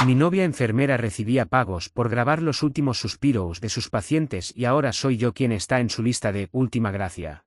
Mi novia enfermera recibía pagos por grabar los últimos suspiros de sus pacientes y ahora soy yo quien está en su lista de última gracia.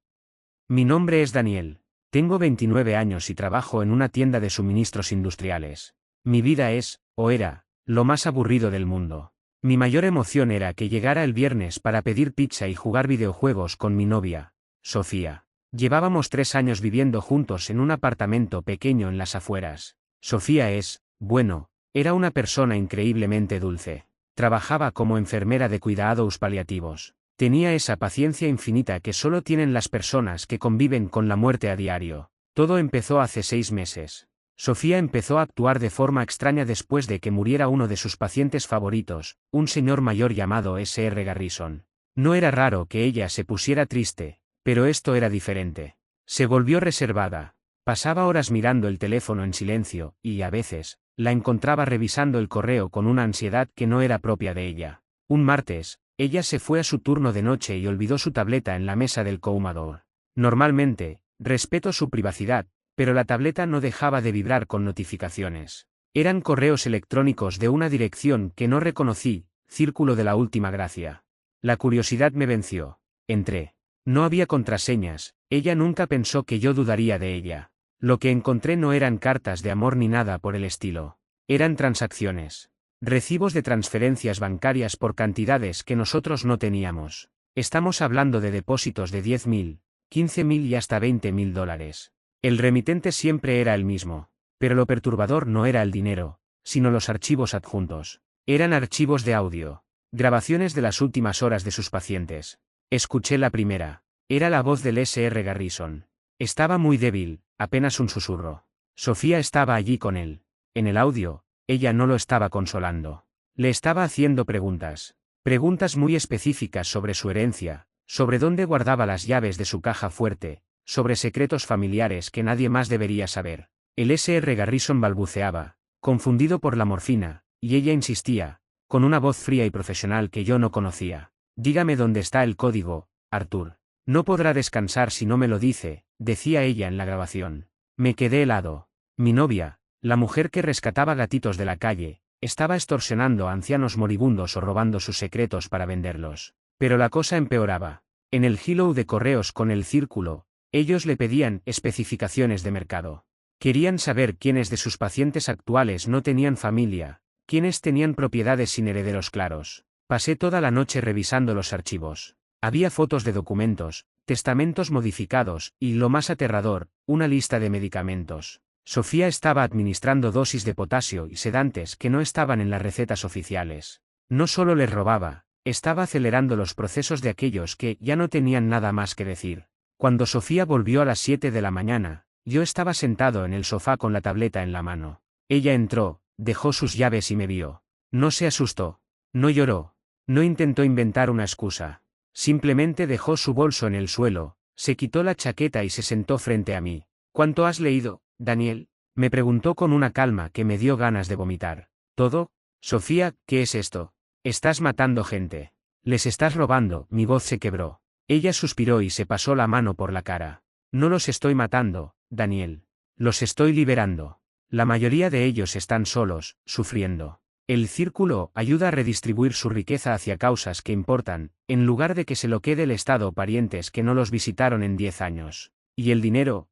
Mi nombre es Daniel. Tengo 29 años y trabajo en una tienda de suministros industriales. Mi vida es, o era, lo más aburrido del mundo. Mi mayor emoción era que llegara el viernes para pedir pizza y jugar videojuegos con mi novia, Sofía. Llevábamos 3 años viviendo juntos en un apartamento pequeño en las afueras. Sofía es, bueno, era una persona increíblemente dulce. Trabajaba como enfermera de cuidados paliativos. Tenía esa paciencia infinita que solo tienen las personas que conviven con la muerte a diario. Todo empezó hace 6 meses. Sofía empezó a actuar de forma extraña después de que muriera uno de sus pacientes favoritos, un señor mayor llamado S.R. Garrison. No era raro que ella se pusiera triste, pero esto era diferente. Se volvió reservada. Pasaba horas mirando el teléfono en silencio, y a veces, la encontraba revisando el correo con una ansiedad que no era propia de ella. Un martes, ella se fue a su turno de noche y olvidó su tableta en la mesa del comedor. Normalmente, respeto su privacidad, pero la tableta no dejaba de vibrar con notificaciones. Eran correos electrónicos de una dirección que no reconocí, Círculo de la Última Gracia. La curiosidad me venció. Entré. No había contraseñas, ella nunca pensó que yo dudaría de ella. Lo que encontré no eran cartas de amor ni nada por el estilo. Eran transacciones. Recibos de transferencias bancarias por cantidades que nosotros no teníamos. Estamos hablando de depósitos de 10.000, 15.000 y hasta $20.000. El remitente siempre era el mismo, pero lo perturbador no era el dinero, sino los archivos adjuntos. Eran archivos de audio, grabaciones de las últimas horas de sus pacientes. Escuché la primera. Era la voz del S.R. Garrison. Estaba muy débil, apenas un susurro. Sofía estaba allí con él. En el audio, ella no lo estaba consolando. Le estaba haciendo preguntas. Preguntas muy específicas sobre su herencia, sobre dónde guardaba las llaves de su caja fuerte, sobre secretos familiares que nadie más debería saber. El S.R. Garrison balbuceaba, confundido por la morfina, y ella insistía, con una voz fría y profesional que yo no conocía. Dígame dónde está el código, Arthur. No podrá descansar si no me lo dice, decía ella en la grabación. Me quedé helado. Mi novia, la mujer que rescataba gatitos de la calle, estaba extorsionando a ancianos moribundos o robando sus secretos para venderlos. Pero la cosa empeoraba. En el hilo de correos con el Círculo, ellos le pedían especificaciones de mercado. Querían saber quiénes de sus pacientes actuales no tenían familia, quiénes tenían propiedades sin herederos claros. Pasé toda la noche revisando los archivos. Había fotos de documentos, testamentos modificados y, lo más aterrador, una lista de medicamentos. Sofía estaba administrando dosis de potasio y sedantes que no estaban en las recetas oficiales. No solo les robaba, estaba acelerando los procesos de aquellos que ya no tenían nada más que decir. Cuando Sofía volvió a las 7 de la mañana, yo estaba sentado en el sofá con la tableta en la mano. Ella entró, dejó sus llaves y me vio. No se asustó. No lloró. No intentó inventar una excusa. Simplemente dejó su bolso en el suelo, se quitó la chaqueta y se sentó frente a mí. ¿Cuánto has leído, Daniel? Me preguntó con una calma que me dio ganas de vomitar. ¿Todo? Sofía, ¿qué es esto? Estás matando gente. Les estás robando. Mi voz se quebró. Ella suspiró y se pasó la mano por la cara. No los estoy matando, Daniel. Los estoy liberando. La mayoría de ellos están solos, sufriendo. El Círculo ayuda a redistribuir su riqueza hacia causas que importan, en lugar de que se lo quede el Estado o parientes que no los visitaron en 10 años. Y el dinero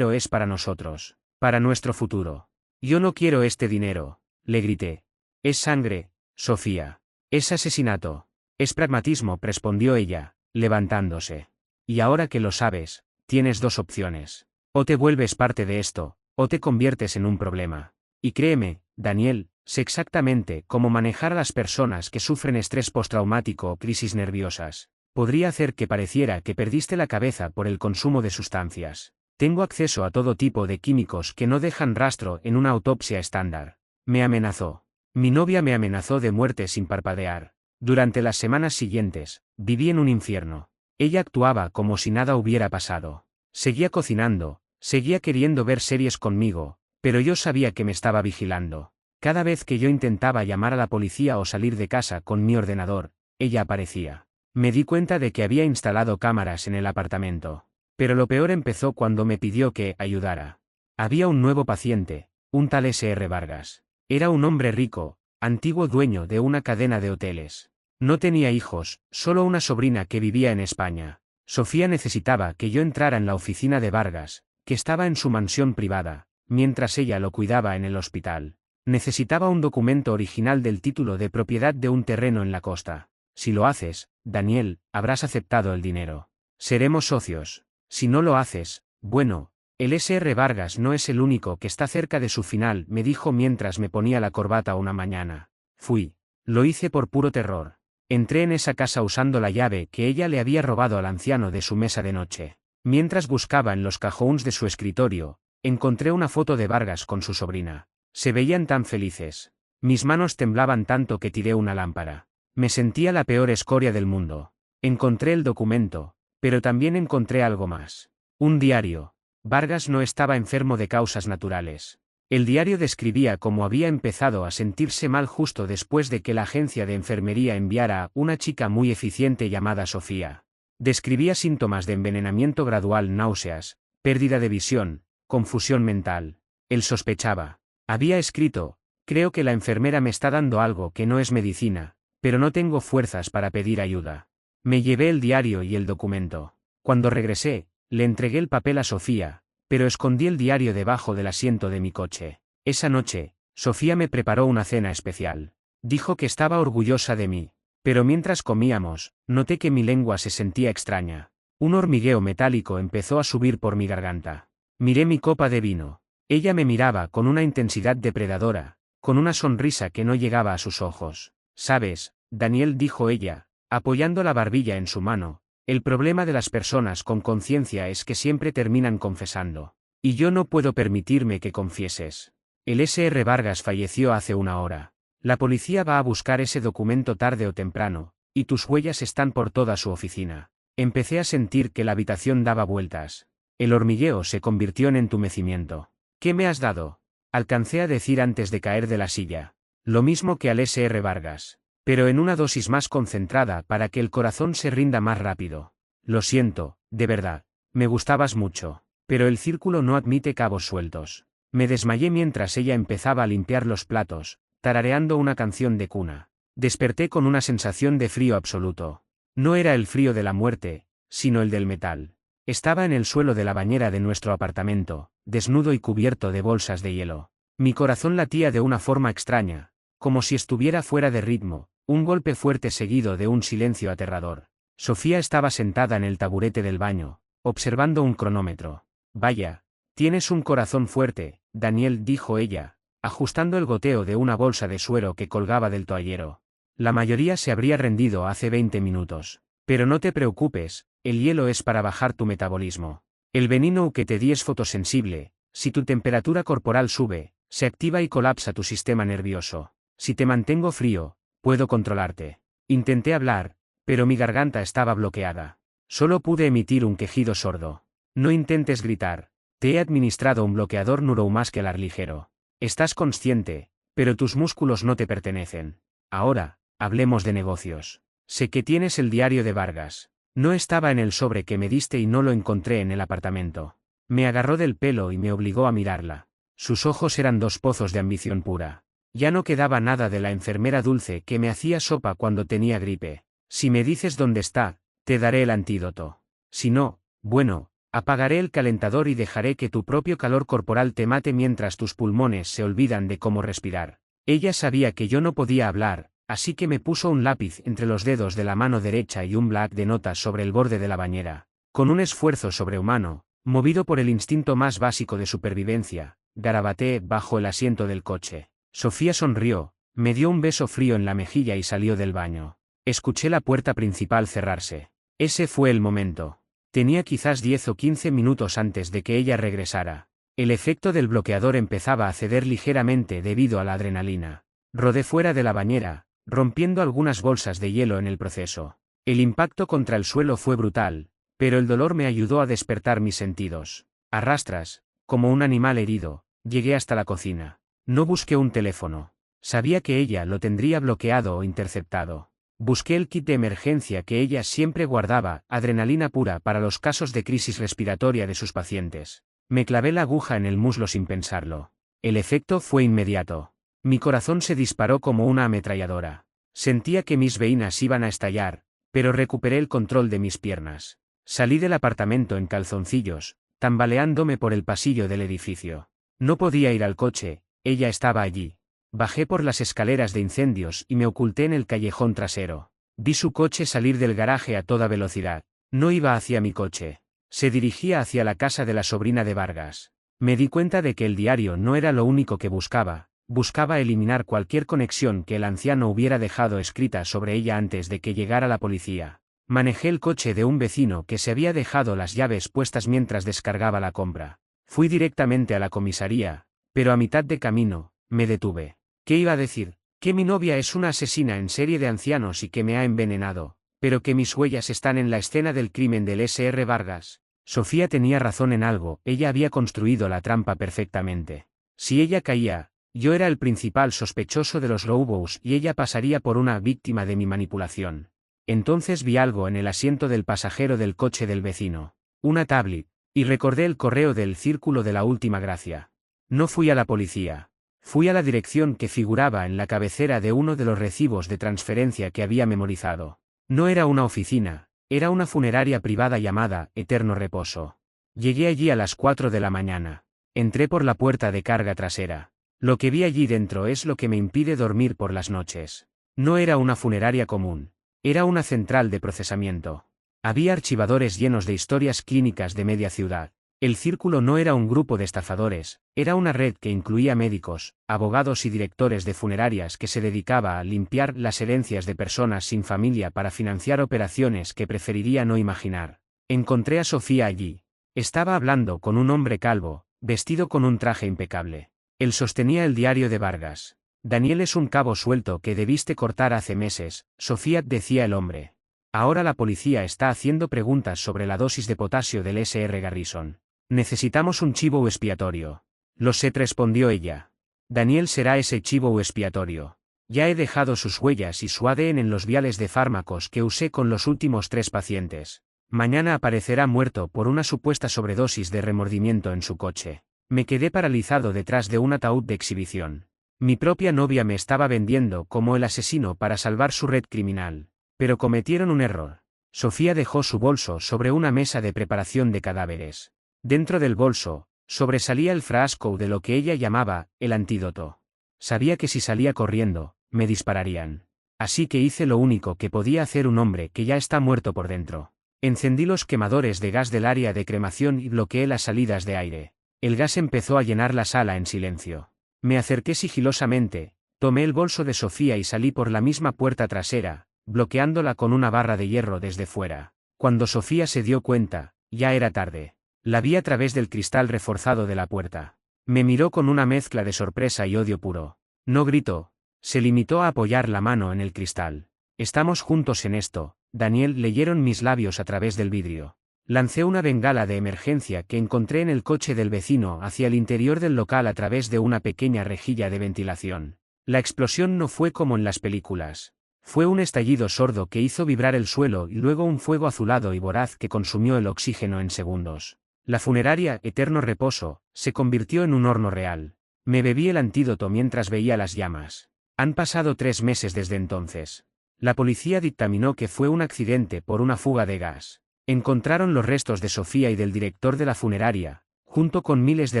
es para nosotros, para nuestro futuro. Yo no quiero este dinero, le grité. Es sangre, Sofía. Es asesinato. Es pragmatismo, respondió ella, levantándose. Y ahora que lo sabes, tienes 2 opciones. O te vuelves parte de esto, o te conviertes en un problema. Y créeme, Daniel, sé exactamente cómo manejar a las personas que sufren estrés postraumático o crisis nerviosas. Podría hacer que pareciera que perdiste la cabeza por el consumo de sustancias. Tengo acceso a todo tipo de químicos que no dejan rastro en una autopsia estándar. Me amenazó. Mi novia me amenazó de muerte sin parpadear. Durante las semanas siguientes, viví en un infierno. Ella actuaba como si nada hubiera pasado. Seguía cocinando, seguía queriendo ver series conmigo, pero yo sabía que me estaba vigilando. Cada vez que yo intentaba llamar a la policía o salir de casa con mi ordenador, ella aparecía. Me di cuenta de que había instalado cámaras en el apartamento. Pero lo peor empezó cuando me pidió que ayudara. Había un nuevo paciente, un tal S.R. Vargas. Era un hombre rico, antiguo dueño de una cadena de hoteles. No tenía hijos, solo una sobrina que vivía en España. Sofía necesitaba que yo entrara en la oficina de Vargas, que estaba en su mansión privada, mientras ella lo cuidaba en el hospital. Necesitaba un documento original del título de propiedad de un terreno en la costa. Si lo haces, Daniel, habrás aceptado el dinero. Seremos socios. Si no lo haces, bueno, el S.R. Vargas no es el único que está cerca de su final, me dijo mientras me ponía la corbata una mañana. Fui. Lo hice por puro terror. Entré en esa casa usando la llave que ella le había robado al anciano de su mesa de noche. Mientras buscaba en los cajones de su escritorio, encontré una foto de Vargas con su sobrina. Se veían tan felices. Mis manos temblaban tanto que tiré una lámpara. Me sentía la peor escoria del mundo. Encontré el documento, pero también encontré algo más. Un diario. Vargas no estaba enfermo de causas naturales. El diario describía cómo había empezado a sentirse mal justo después de que la agencia de enfermería enviara a una chica muy eficiente llamada Sofía. Describía síntomas de envenenamiento gradual, náuseas, pérdida de visión, confusión mental. Él sospechaba. Había escrito: creo que la enfermera me está dando algo que no es medicina, pero no tengo fuerzas para pedir ayuda. Me llevé el diario y el documento. Cuando regresé, le entregué el papel a Sofía, pero escondí el diario debajo del asiento de mi coche. Esa noche, Sofía me preparó una cena especial. Dijo que estaba orgullosa de mí, pero mientras comíamos, noté que mi lengua se sentía extraña. Un hormigueo metálico empezó a subir por mi garganta. Miré mi copa de vino. Ella me miraba con una intensidad depredadora, con una sonrisa que no llegaba a sus ojos. «Sabes, Daniel», dijo ella, apoyando la barbilla en su mano, «el problema de las personas con conciencia es que siempre terminan confesando. Y yo no puedo permitirme que confieses. El S.R. Vargas falleció hace una hora. La policía va a buscar ese documento tarde o temprano, y tus huellas están por toda su oficina». Empecé a sentir que la habitación daba vueltas. El hormigueo se convirtió en entumecimiento. «¿Qué me has dado?», alcancé a decir antes de caer de la silla. Lo mismo que al S.R. Vargas, pero en una dosis más concentrada para que el corazón se rinda más rápido. Lo siento, de verdad. Me gustabas mucho, pero el círculo no admite cabos sueltos. Me desmayé mientras ella empezaba a limpiar los platos, tarareando una canción de cuna. Desperté con una sensación de frío absoluto. No era el frío de la muerte, sino el del metal. Estaba en el suelo de la bañera de nuestro apartamento, desnudo y cubierto de bolsas de hielo. Mi corazón latía de una forma extraña, como si estuviera fuera de ritmo, un golpe fuerte seguido de un silencio aterrador. Sofía estaba sentada en el taburete del baño, observando un cronómetro. «Vaya, tienes un corazón fuerte, Daniel», dijo ella, ajustando el goteo de una bolsa de suero que colgaba del toallero. «La mayoría se habría rendido hace 20 minutos. Pero no te preocupes, el hielo es para bajar tu metabolismo. El veneno que te di es fotosensible. Si tu temperatura corporal sube, se activa y colapsa tu sistema nervioso. Si te mantengo frío, puedo controlarte». Intenté hablar, pero mi garganta estaba bloqueada. Solo pude emitir un quejido sordo. «No intentes gritar. Te he administrado un bloqueador neuromuscular ligero. Estás consciente, pero tus músculos no te pertenecen. Ahora, hablemos de negocios. Sé que tienes el diario de Vargas. No estaba en el sobre que me diste y no lo encontré en el apartamento». Me agarró del pelo y me obligó a mirarla. Sus ojos eran dos pozos de ambición pura. Ya no quedaba nada de la enfermera dulce que me hacía sopa cuando tenía gripe. «Si me dices dónde está, te daré el antídoto. Si no, bueno, apagaré el calentador y dejaré que tu propio calor corporal te mate mientras tus pulmones se olvidan de cómo respirar». Ella sabía que yo no podía hablar, así que me puso un lápiz entre los dedos de la mano derecha y un bloc de notas sobre el borde de la bañera. Con un esfuerzo sobrehumano, movido por el instinto más básico de supervivencia, garabateé bajo el asiento del coche. Sofía sonrió, me dio un beso frío en la mejilla y salió del baño. Escuché la puerta principal cerrarse. Ese fue el momento. Tenía quizás 10 o 15 minutos antes de que ella regresara. El efecto del bloqueador empezaba a ceder ligeramente debido a la adrenalina. Rodé fuera de la bañera, rompiendo algunas bolsas de hielo en el proceso. El impacto contra el suelo fue brutal, pero el dolor me ayudó a despertar mis sentidos. A rastras, como un animal herido, llegué hasta la cocina. No busqué un teléfono. Sabía que ella lo tendría bloqueado o interceptado. Busqué el kit de emergencia que ella siempre guardaba, adrenalina pura para los casos de crisis respiratoria de sus pacientes. Me clavé la aguja en el muslo sin pensarlo. El efecto fue inmediato. Mi corazón se disparó como una ametralladora. Sentía que mis venas iban a estallar, pero recuperé el control de mis piernas. Salí del apartamento en calzoncillos, tambaleándome por el pasillo del edificio. No podía ir al coche, ella estaba allí. Bajé por las escaleras de incendios y me oculté en el callejón trasero. Vi su coche salir del garaje a toda velocidad. No iba hacia mi coche. Se dirigía hacia la casa de la sobrina de Vargas. Me di cuenta de que el diario no era lo único que buscaba. Buscaba eliminar cualquier conexión que el anciano hubiera dejado escrita sobre ella antes de que llegara la policía. Manejé el coche de un vecino que se había dejado las llaves puestas mientras descargaba la compra. Fui directamente a la comisaría, pero a mitad de camino, me detuve. ¿Qué iba a decir? Que mi novia es una asesina en serie de ancianos y que me ha envenenado, pero que mis huellas están en la escena del crimen del S.R. Vargas. Sofía tenía razón en algo, ella había construido la trampa perfectamente. Si ella caía, yo era el principal sospechoso de los Lobos y ella pasaría por una víctima de mi manipulación. Entonces vi algo en el asiento del pasajero del coche del vecino. Una tablet, y recordé el correo del Círculo de la Última Gracia. No fui a la policía. Fui a la dirección que figuraba en la cabecera de uno de los recibos de transferencia que había memorizado. No era una oficina, era una funeraria privada llamada Eterno Reposo. Llegué allí a las 4 de la mañana. Entré por la puerta de carga trasera. Lo que vi allí dentro es lo que me impide dormir por las noches. No era una funeraria común. Era una central de procesamiento. Había archivadores llenos de historias clínicas de media ciudad. El Círculo no era un grupo de estafadores, era una red que incluía médicos, abogados y directores de funerarias que se dedicaba a limpiar las herencias de personas sin familia para financiar operaciones que preferiría no imaginar. Encontré a Sofía allí. Estaba hablando con un hombre calvo, vestido con un traje impecable. Él sostenía el diario de Vargas. Daniel es un cabo suelto que debiste cortar hace meses, Sofía, decía el hombre. Ahora la policía está haciendo preguntas sobre la dosis de potasio del S.R. Garrison. Necesitamos un chivo expiatorio. Lo sé, respondió ella. Daniel será ese chivo expiatorio. Ya he dejado sus huellas y su ADN en los viales de fármacos que usé con los últimos 3 pacientes. Mañana aparecerá muerto por una supuesta sobredosis de remordimiento en su coche. Me quedé paralizado detrás de un ataúd de exhibición. Mi propia novia me estaba vendiendo como el asesino para salvar su red criminal. Pero cometieron un error. Sofía dejó su bolso sobre una mesa de preparación de cadáveres. Dentro del bolso, sobresalía el frasco de lo que ella llamaba el antídoto. Sabía que si salía corriendo, me dispararían. Así que hice lo único que podía hacer un hombre que ya está muerto por dentro. Encendí los quemadores de gas del área de cremación y bloqueé las salidas de aire. El gas empezó a llenar la sala en silencio. Me acerqué sigilosamente, tomé el bolso de Sofía y salí por la misma puerta trasera, bloqueándola con una barra de hierro desde fuera. Cuando Sofía se dio cuenta, ya era tarde. La vi a través del cristal reforzado de la puerta. Me miró con una mezcla de sorpresa y odio puro. No gritó. Se limitó a apoyar la mano en el cristal. Estamos juntos en esto, Daniel, leyeron mis labios a través del vidrio. Lancé una bengala de emergencia que encontré en el coche del vecino hacia el interior del local a través de una pequeña rejilla de ventilación. La explosión no fue como en las películas. Fue un estallido sordo que hizo vibrar el suelo y luego un fuego azulado y voraz que consumió el oxígeno en segundos. La funeraria, Eterno Reposo, se convirtió en un horno real. Me bebí el antídoto mientras veía las llamas. Han pasado 3 meses desde entonces. La policía dictaminó que fue un accidente por una fuga de gas. Encontraron los restos de Sofía y del director de la funeraria, junto con miles de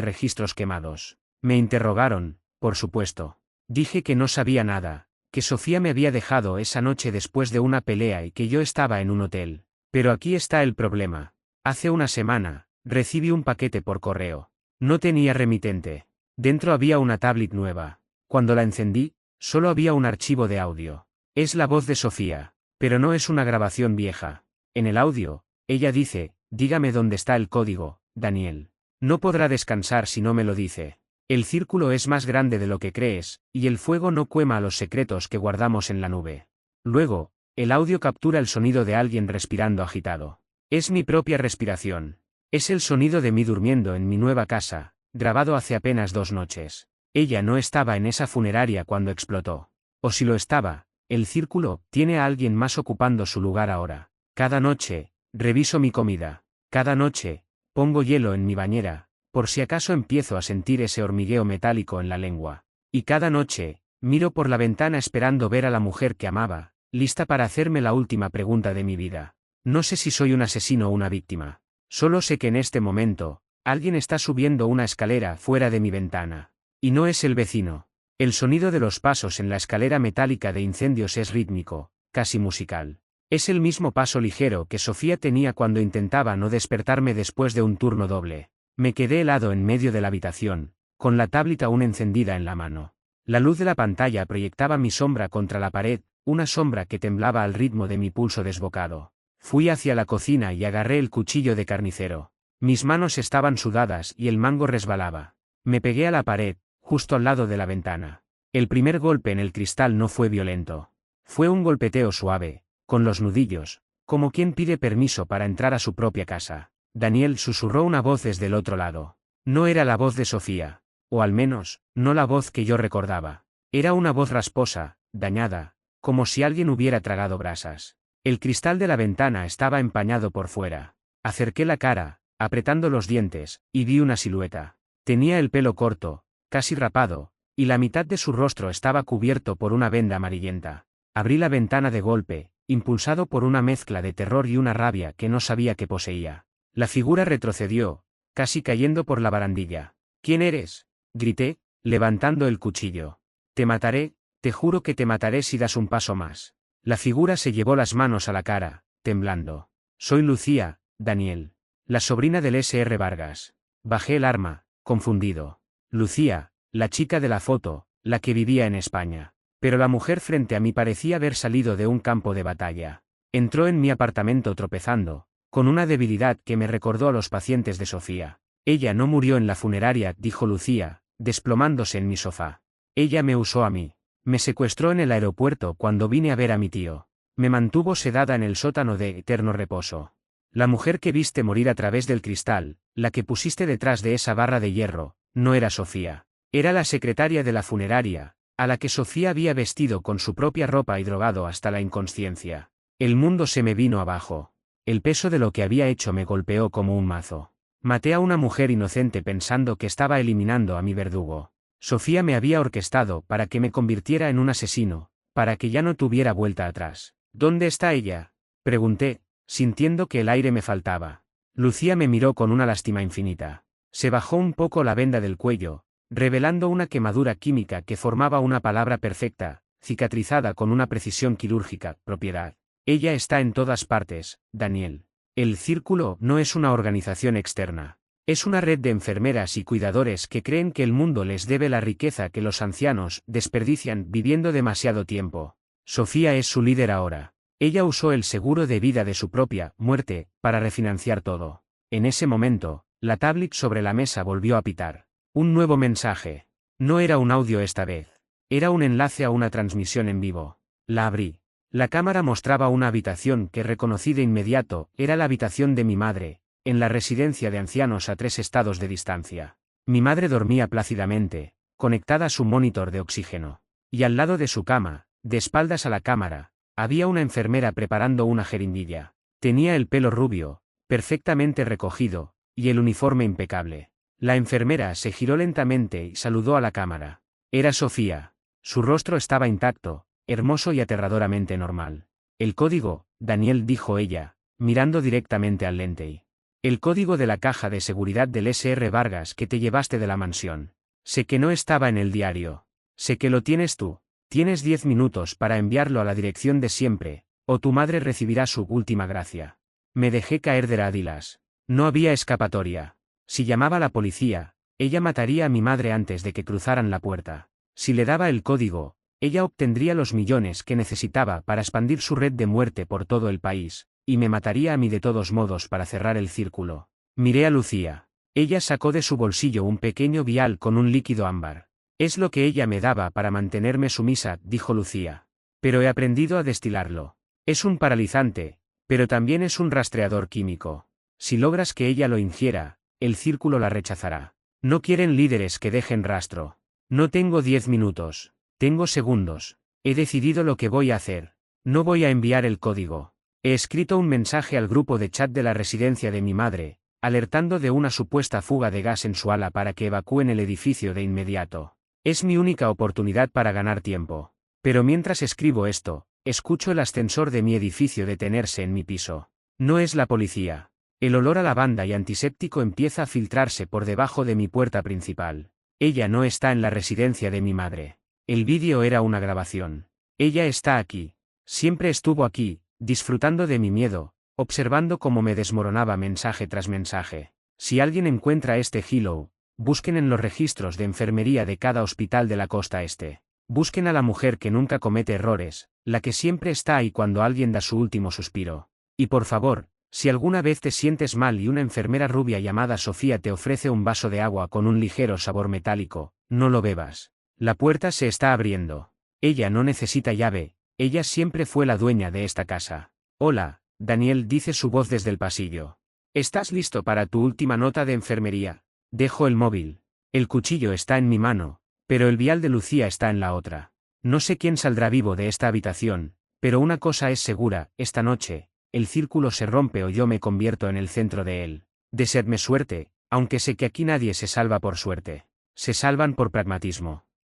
registros quemados. Me interrogaron, por supuesto. Dije que no sabía nada, que Sofía me había dejado esa noche después de una pelea y que yo estaba en un hotel. Pero aquí está el problema. Hace una semana, recibí un paquete por correo. No tenía remitente. Dentro había una tablet nueva. Cuando la encendí, solo había un archivo de audio. Es la voz de Sofía, pero no es una grabación vieja. En el audio, ella dice, dígame dónde está el código, Daniel. No podrá descansar si no me lo dice. El círculo es más grande de lo que crees, y el fuego no quema los secretos que guardamos en la nube. Luego, el audio captura el sonido de alguien respirando agitado. Es mi propia respiración. Es el sonido de mí durmiendo en mi nueva casa, grabado hace apenas 2 noches. Ella no estaba en esa funeraria cuando explotó. O si lo estaba, el círculo tiene a alguien más ocupando su lugar ahora. Cada noche, reviso mi comida. Cada noche, pongo hielo en mi bañera, por si acaso empiezo a sentir ese hormigueo metálico en la lengua. Y cada noche, miro por la ventana esperando ver a la mujer que amaba, lista para hacerme la última pregunta de mi vida. No sé si soy un asesino o una víctima. Solo sé que en este momento, alguien está subiendo una escalera fuera de mi ventana. Y no es el vecino. El sonido de los pasos en la escalera metálica de incendios es rítmico, casi musical. Es el mismo paso ligero que Sofía tenía cuando intentaba no despertarme después de un turno doble. Me quedé helado en medio de la habitación, con la tablet aún encendida en la mano. La luz de la pantalla proyectaba mi sombra contra la pared, una sombra que temblaba al ritmo de mi pulso desbocado. Fui hacia la cocina y agarré el cuchillo de carnicero. Mis manos estaban sudadas y el mango resbalaba. Me pegué a la pared, justo al lado de la ventana. El primer golpe en el cristal no fue violento. Fue un golpeteo suave, con los nudillos, como quien pide permiso para entrar a su propia casa. Daniel, susurró una voz desde el otro lado. No era la voz de Sofía, o al menos, no la voz que yo recordaba. Era una voz rasposa, dañada, como si alguien hubiera tragado brasas. El cristal de la ventana estaba empañado por fuera. Acerqué la cara, apretando los dientes, y vi una silueta. Tenía el pelo corto, casi rapado, y la mitad de su rostro estaba cubierto por una venda amarillenta. Abrí la ventana de golpe, impulsado por una mezcla de terror y una rabia que no sabía que poseía. La figura retrocedió, casi cayendo por la barandilla. ¿Quién eres?, grité, levantando el cuchillo. Te mataré, te juro que te mataré si das un paso más. La figura se llevó las manos a la cara, temblando. Soy Lucía, Daniel, la sobrina del S.R. Vargas. Bajé el arma, confundido. Lucía, la chica de la foto, la que vivía en España. Pero la mujer frente a mí parecía haber salido de un campo de batalla. Entró en mi apartamento tropezando, con una debilidad que me recordó a los pacientes de Sofía. Ella no murió en la funeraria, dijo Lucía, desplomándose en mi sofá. Ella me usó a mí. Me secuestró en el aeropuerto cuando vine a ver a mi tío. Me mantuvo sedada en el sótano de eterno reposo. La mujer que viste morir a través del cristal, la que pusiste detrás de esa barra de hierro, no era Sofía. Era la secretaria de la funeraria, a la que Sofía había vestido con su propia ropa y drogado hasta la inconsciencia. El mundo se me vino abajo. El peso de lo que había hecho me golpeó como un mazo. Maté a una mujer inocente pensando que estaba eliminando a mi verdugo. Sofía me había orquestado para que me convirtiera en un asesino, para que ya no tuviera vuelta atrás. ¿Dónde está ella?, pregunté, sintiendo que el aire me faltaba. Lucía me miró con una lástima infinita. Se bajó un poco la venda del cuello, revelando una quemadura química que formaba una palabra perfecta, cicatrizada con una precisión quirúrgica, propiedad. Ella está en todas partes, Daniel. El Círculo no es una organización externa. Es una red de enfermeras y cuidadores que creen que el mundo les debe la riqueza que los ancianos desperdician viviendo demasiado tiempo. Sofía es su líder ahora. Ella usó el seguro de vida de su propia muerte para refinanciar todo. En ese momento, la tablet sobre la mesa volvió a pitar. Un nuevo mensaje. No era un audio esta vez. Era un enlace a una transmisión en vivo. La abrí. La cámara mostraba una habitación que reconocí de inmediato, era la habitación de mi madre, en la residencia de ancianos a 3 estados de distancia. Mi madre dormía plácidamente, conectada a su monitor de oxígeno. Y al lado de su cama, de espaldas a la cámara, había una enfermera preparando una jeringuilla. Tenía el pelo rubio, perfectamente recogido, y el uniforme impecable. La enfermera se giró lentamente y saludó a la cámara. Era Sofía. Su rostro estaba intacto, hermoso y aterradoramente normal. El código, Daniel, dijo ella, mirando directamente al lente. El código de la caja de seguridad del S.R. Vargas que te llevaste de la mansión. Sé que no estaba en el diario. Sé que lo tienes tú. Tienes 10 minutos para enviarlo a la dirección de siempre, o tu madre recibirá su última gracia. Me dejé caer de rodillas. No había escapatoria. Si llamaba a la policía, ella mataría a mi madre antes de que cruzaran la puerta. Si le daba el código, ella obtendría los millones que necesitaba para expandir su red de muerte por todo el país, y me mataría a mí de todos modos para cerrar el círculo. Miré a Lucía. Ella sacó de su bolsillo un pequeño vial con un líquido ámbar. Es lo que ella me daba para mantenerme sumisa, dijo Lucía. Pero he aprendido a destilarlo. Es un paralizante, pero también es un rastreador químico. Si logras que ella lo ingiera, el círculo la rechazará. No quieren líderes que dejen rastro. No tengo 10 minutos. Tengo segundos. He decidido lo que voy a hacer. No voy a enviar el código. He escrito un mensaje al grupo de chat de la residencia de mi madre, alertando de una supuesta fuga de gas en su ala para que evacúen el edificio de inmediato. Es mi única oportunidad para ganar tiempo. Pero mientras escribo esto, escucho el ascensor de mi edificio detenerse en mi piso. No es la policía. El olor a lavanda y antiséptico empieza a filtrarse por debajo de mi puerta principal. Ella no está en la residencia de mi madre. El vídeo era una grabación. Ella está aquí. Siempre estuvo aquí, disfrutando de mi miedo, observando cómo me desmoronaba mensaje tras mensaje. Si alguien encuentra este Hilo, busquen en los registros de enfermería de cada hospital de la costa este. Busquen a la mujer que nunca comete errores, la que siempre está ahí cuando alguien da su último suspiro. Y por favor, si alguna vez te sientes mal y una enfermera rubia llamada Sofía te ofrece un vaso de agua con un ligero sabor metálico, no lo bebas. La puerta se está abriendo. Ella no necesita llave, ella siempre fue la dueña de esta casa. Hola, Daniel, dice su voz desde el pasillo. ¿Estás listo para tu última nota de enfermería? Dejo el móvil. El cuchillo está en mi mano, pero el vial de Lucía está en la otra. No sé quién saldrá vivo de esta habitación, pero una cosa es segura, esta noche, el círculo se rompe o yo me convierto en el centro de él. Deseadme suerte, aunque sé que aquí nadie se salva por suerte. Se salvan por pragmatismo.